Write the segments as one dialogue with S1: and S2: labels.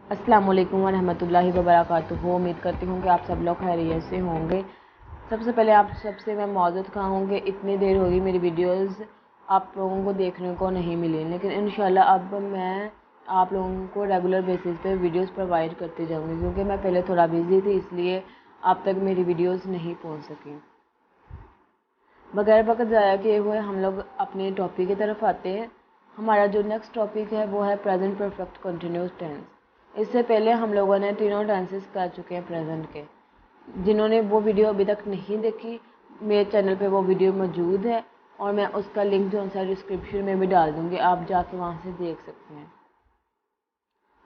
S1: अस्सलाम वालेकुम वरहमतुल्लाहि वबरकातुहू। उम्मीद करती हूँ कि आप सब लोग खैरियत से होंगे। सबसे पहले आप सबसे मैं माज़रत खाऊँ कि इतनी देर होगी मेरी वीडियोस आप लोगों को देखने को नहीं मिली, लेकिन इंशाल्लाह अब मैं आप लोगों को रेगुलर बेसिस पे वीडियोस प्रोवाइड करती जाऊँगी, क्योंकि मैं पहले थोड़ा बिज़ी थी इसलिए आप तक मेरी वीडियोस नहीं पहुँच सकी। बगैर वक्त ज़ाया किए हुए हम लोग अपने टॉपिक की तरफ आते हैं। हमारा जो नेक्स्ट टॉपिक है वो है प्रेजेंट परफेक्ट कंटिन्यूस टेंस। इससे पहले हम लोगों ने तीनों टेंसेस कर चुके हैं प्रेजेंट के। जिन्होंने वो वीडियो अभी तक नहीं देखी, मेरे चैनल पे वो वीडियो मौजूद है और मैं उसका लिंक जो है डिस्क्रिप्शन में भी डाल दूँगी, आप जाके वहाँ से देख सकते हैं।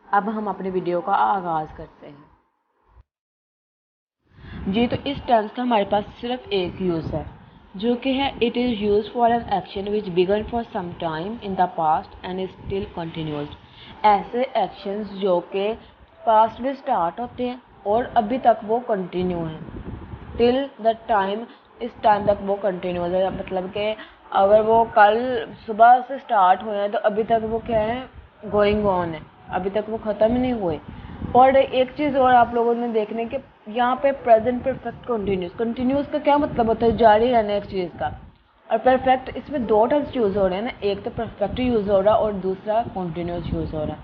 S1: अब हम अपने वीडियो का आगाज़ करते हैं। जी, तो इस टेंस का हमारे पास सिर्फ एक यूज़ है, जो कि है it is use for an action which began for some time in the past and is still continues. ऐसे एक्शंस जो कि पास्ट में स्टार्ट होते हैं और अभी तक वो कंटिन्यू हैं। टिल द टाइम, इस टाइम तक वो कंटिन्यूज है, मतलब कि अगर वो कल सुबह से स्टार्ट हुए हैं तो अभी तक वो क्या है, गोइंग ऑन है, अभी तक वो ख़त्म नहीं हुए। और एक चीज़ और आप लोगों ने देखने के यहाँ पे प्रेजेंट परफेक्ट कंटिन्यूस, कंटिन्यूस का क्या मतलब होता है, जारी रहना एक चीज़ का। और परफेक्ट, इसमें दो टेंस यूज़ हो रहे हैं ना, एक तो परफेक्ट यूज़ हो रहा है और दूसरा कंटिन्यूस यूज़ हो रहा है।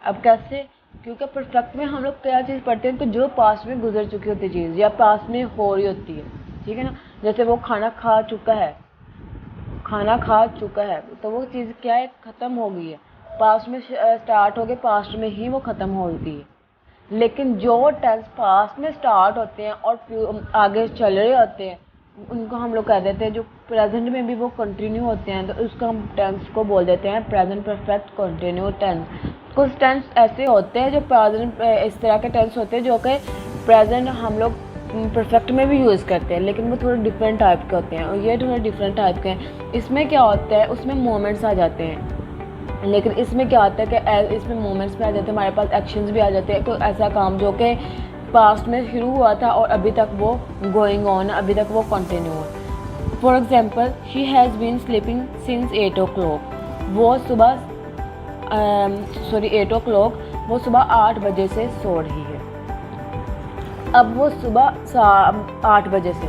S1: अब कैसे? क्योंकि परफेक्ट में हम लोग क्या चीज़ पढ़ते हैं कि जो पास्ट में गुजर चुकी होती चीज़ या पास्ट में हो रही होती है, ठीक है ना। जैसे वो खाना खा चुका है, खाना खा चुका है तो वो चीज़ क्या है, ख़त्म हो गई है, पास्ट में स्टार्ट हो गए, पास्ट में ही वो ख़त्म होती है। लेकिन जो टेंस पास्ट में स्टार्ट होते हैं और आगे चल रहे होते हैं उनको हम लोग कह देते हैं, जो प्रेजेंट में भी वो कंटिन्यू होते हैं, तो उसको हम टेंस को बोल देते हैं प्रेजेंट परफेक्ट कंटिन्यू टेंस। कुछ टेंस ऐसे होते हैं जो प्रेजेंट, इस तरह के टेंस होते हैं जो कि प्रेजेंट हम लोग परफेक्ट में भी यूज़ करते हैं, लेकिन वो थोड़े डिफरेंट टाइप के होते हैं और ये थोड़े डिफरेंट टाइप के हैं। इसमें क्या होता है, उसमें मोमेंट्स आ जाते हैं, लेकिन इसमें क्या होता है कि इसमें मोमेंट्स भी आ जाते हैं, हमारे पास एक्शंस भी आ जाते हैं। कोई ऐसा काम जो कि पास्ट में शुरू हुआ था और अभी तक वो गोइंग ऑन, अभी तक वो कंटिन्यू है। For example, she has been sleeping since 8 o'clock। वो सुबह 8 o'clock, वो सुबह 8 बजे से सो रही है। अब वो सुबह 8 बजे से,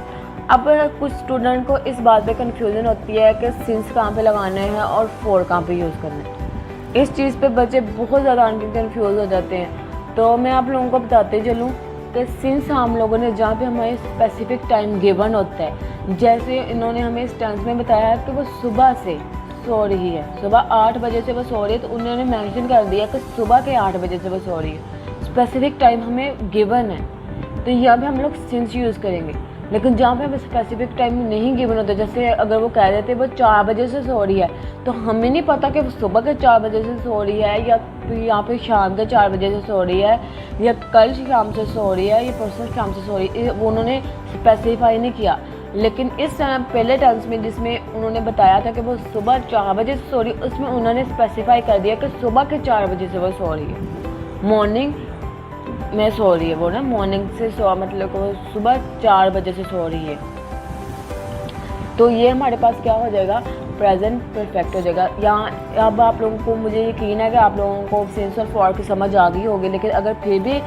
S1: अब कुछ स्टूडेंट को इस बात पे कन्फ्यूज़न होती है कि सिंस कहाँ पे लगाना है और फॉर कहाँ पे यूज़ करना है। इस चीज़ पे बच्चे बहुत ज़्यादा कन्फ्यूज़ हो जाते हैं। तो मैं आप लोगों को बताते चलूँ कि सिंस हम लोगों ने जहाँ पे हमें स्पेसिफिक टाइम गिवन होता है, जैसे इन्होंने हमें इस टेंस में बताया है कि वो सुबह से सो रही है, सुबह 8 बजे से वो सो रही है, तो उन्होंने मेंशन कर दिया कि सुबह के 8 बजे से वो सो रही है। स्पेसिफिक टाइम हमें गिवन है, तो यहाँ पे हम लोग सिंस यूज़ करेंगे। लेकिन जहाँ पे हमें स्पेसिफिक टाइम नहीं गिवन होता, जैसे अगर वो कह देते वो 4 बजे से सो रही है, तो हमें नहीं पता कि वो सुबह के 4 बजे से सो रही है या यहाँ पे शाम के 4 बजे से सो रही है या कल शाम से सो रही है या परसों शाम से सो रही है, वो उन्होंने स्पेसिफाई नहीं किया। लेकिन इस पहले टेंस में जिसमें उन्होंने बताया था कि वो सुबह 4 बजे से सो रही है, उसमें उन्होंने स्पेसिफाई कर दिया कि सुबह के 4 बजे से वो सो रही है, मॉर्निंग में सो रही है वो ना, मॉर्निंग से सो मतलब वो सुबह 4 बजे से सो रही है। तो ये हमारे पास क्या हो जाएगा, प्रेजेंट परफेक्ट हो जाएगा। यहाँ अब आप लोगों को, मुझे यकीन है कि आप लोगों को सिंस और फॉर की समझ आ गई होगी, लेकिन अगर फिर भी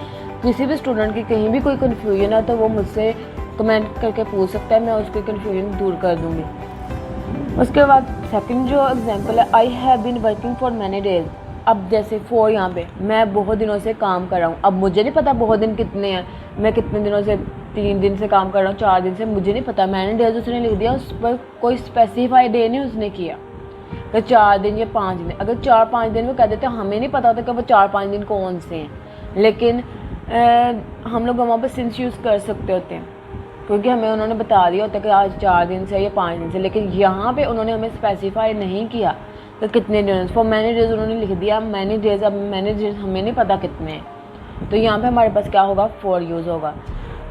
S1: किसी भी स्टूडेंट की कहीं भी कोई कन्फ्यूजन है तो वो मुझसे कमेंट करके पूछ सकता है, मैं उसकी कन्फ्यूजन दूर कर दूँगी। उसके बाद सेकंड जो एग्जांपल है, I have been working for many days. अब जैसे फॉर, यहाँ पे मैं बहुत दिनों से काम कर रहा हूँ। अब मुझे नहीं पता बहुत दिन कितने हैं, मैं कितने दिनों से, 3 दिन से काम कर रहा हूँ, 4 दिन से, मुझे नहीं पता। मैंने डेज उसने लिख दिया, उस पर कोई स्पेसिफाई डे नहीं उसने किया तो 4 दिन या 5 दिन। अगर 4-5 दिन वो कह देते, हमें नहीं पता होता कि वो 4-5 दिन कौन से हैं, लेकिन हम लोग वहाँ पर सिंस यूज़ कर सकते होते हैं, क्योंकि हमें उन्होंने बता दिया होता है कि आज 4 दिन से या 5 दिन से। लेकिन यहाँ पे उन्होंने हमें स्पेसिफाई नहीं किया तो कितने डेज, फॉर मैनी डेज उन्होंने लिख दिया मैनी डेज। अब मैनी डेज हमें नहीं पता कितने हैं, तो यहाँ पे हमारे पास क्या होगा, फॉर यूज़ होगा।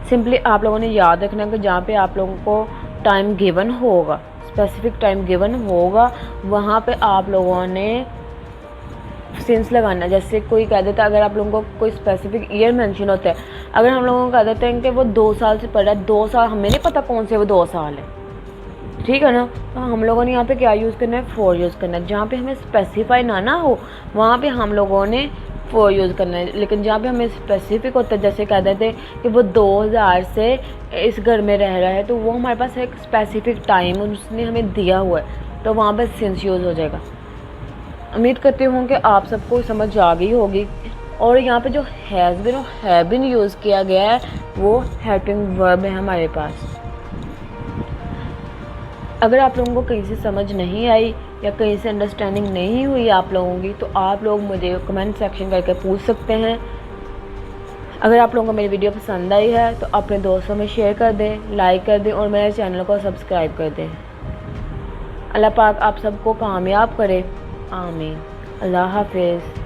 S1: सिंपली आप लोगों ने याद रखना कि जहाँ पे आप लोगों को टाइम गिवन होगा, स्पेसिफिक टाइम गिवन होगा, वहाँ पे आप लोगों ने सिंस लगाना। जैसे कोई कह देता है, अगर आप लोगों को कोई स्पेसिफिक ईयर मेंशन होता है, अगर हम लोगों को कह देते हैं कि वो 2 साल से पढ़ रहा है, 2 साल, हमें नहीं पता कौन से वो 2 साल है, ठीक है ना, तो हम लोगों ने यहाँ पे क्या यूज़ करना है, फॉर यूज़ करना है। जहाँ पे हमें स्पेसिफाई ना हो वहाँ पे हम लोगों ने फॉर यूज़ करना है। लेकिन जहाँ पे हमें स्पेसिफिक होता है, जैसे कह देते हैं कि वो 2000 से इस घर में रह रहा है, तो वो हमारे पास एक स्पेसिफिक टाइम उसने हमें दिया हुआ है, तो वहाँ पर सिंस यूज़ हो जाएगा। उम्मीद करती हूँ कि आप सबको समझ आ गई होगी। और यहाँ पे जो हैज़ बिन और हैव बिन यूज़ किया गया है वो हेल्पिंग वर्ब है हमारे पास। अगर आप लोगों को कहीं से समझ नहीं आई या कहीं से अंडरस्टैंडिंग नहीं हुई आप लोगों की, तो आप लोग मुझे कमेंट सेक्शन करके पूछ सकते हैं। अगर आप लोगों को मेरी वीडियो पसंद आई है तो अपने दोस्तों में शेयर कर दें, लाइक कर दें और मेरे चैनल को सब्सक्राइब कर दें। अल्लाह पाक आप सबको कामयाब करे, आमीन। अल्लाह हाफिज़।